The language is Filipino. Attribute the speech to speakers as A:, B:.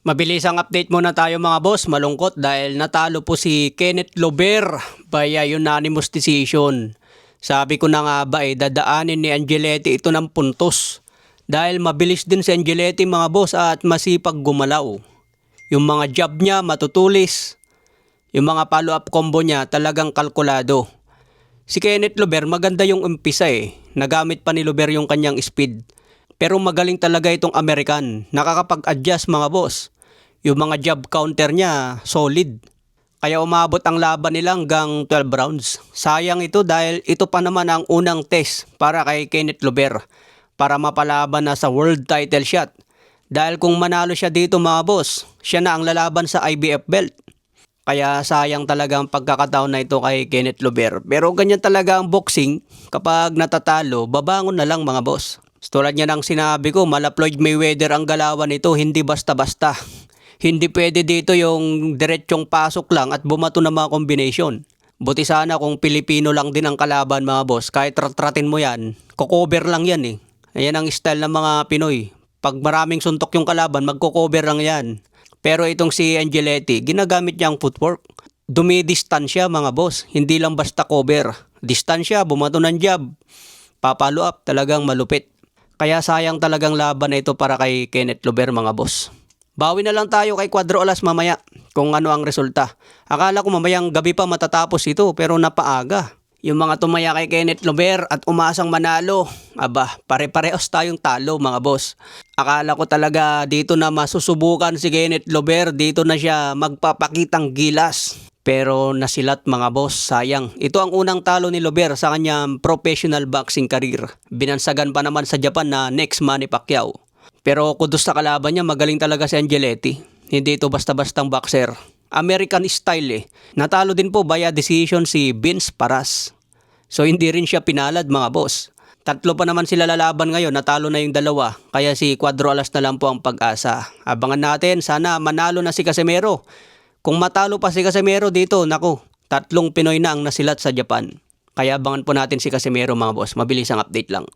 A: Mabilis ang update muna tayo mga boss, malungkot dahil natalo po si Kenneth Lober via unanimous decision. Sabi ko na nga ba dadaanin ni Angeletti ito ng puntos. Dahil mabilis din si Angeletti mga boss at masipag gumalaw. Yung mga jab niya matutulis, yung mga follow-up combo niya talagang kalkulado. Si Kenneth Lober maganda yung umpisa nagamit pa ni Lober yung kanyang speed. Pero magaling talaga itong American, nakakapag-adjust mga boss. Yung mga jab counter niya, solid. Kaya umabot ang laban nila hanggang 12 rounds. Sayang ito dahil ito pa naman ang unang test para kay Kenneth Lober para mapalaban na sa world title shot. Dahil kung manalo siya dito mga boss, siya na ang lalaban sa IBF belt. Kaya sayang talaga ang pagkakataon na ito kay Kenneth Lober. Pero ganyan talaga ang boxing, kapag natatalo, babangon na lang mga boss. Tulad niya ng sinabi ko, mala Floyd Mayweather ang galawan nito, hindi basta-basta. Hindi pwede dito yung diretsong pasok lang at bumato ng mga combination. Buti sana kung Pilipino lang din ang kalaban mga boss. Kahit ratratin mo yan, kukover lang yan Ayan ang style ng mga Pinoy. Pag maraming suntok yung kalaban, magkukover lang yan. Pero itong si Angeletti, ginagamit niya ang footwork. Dumidistansya mga boss, hindi lang basta cover. Distansya, bumato ng jab. Papalo up, talagang malupit. Kaya sayang talagang laban na ito para kay Kenneth Lober mga boss. Bawi na lang tayo kay Cuadro Alas mamaya kung ano ang resulta. Akala ko mamayang gabi pa matatapos ito pero napaaga. Yung mga tumaya kay Kenneth Lober at umasang manalo, pare-parehos tayong talo mga boss. Akala ko talaga dito na masusubukan si Kenneth Lober, dito na siya magpapakitang gilas. Pero nasilat mga boss, sayang. Ito ang unang talo ni Lober sa kanyang professional boxing career. Binansagan pa naman sa Japan na next Manny Pacquiao. Pero kudos sa kalaban niya, magaling talaga si Angeletti. Hindi ito basta-bastang boxer. American style Natalo din po via decision si Vince Paras. So hindi rin siya pinalad mga boss. Tatlo pa naman sila lalaban ngayon, natalo na yung dalawa. Kaya si Cuadro Alas na lang po ang pag-asa. Abangan natin, sana manalo na si Casimero. Kung matalo pa si Casimero dito, naku, 3 Pinoy na ang nasilat sa Japan. Kaya abangan po natin si Casimero mga boss. Mabilis ang update lang.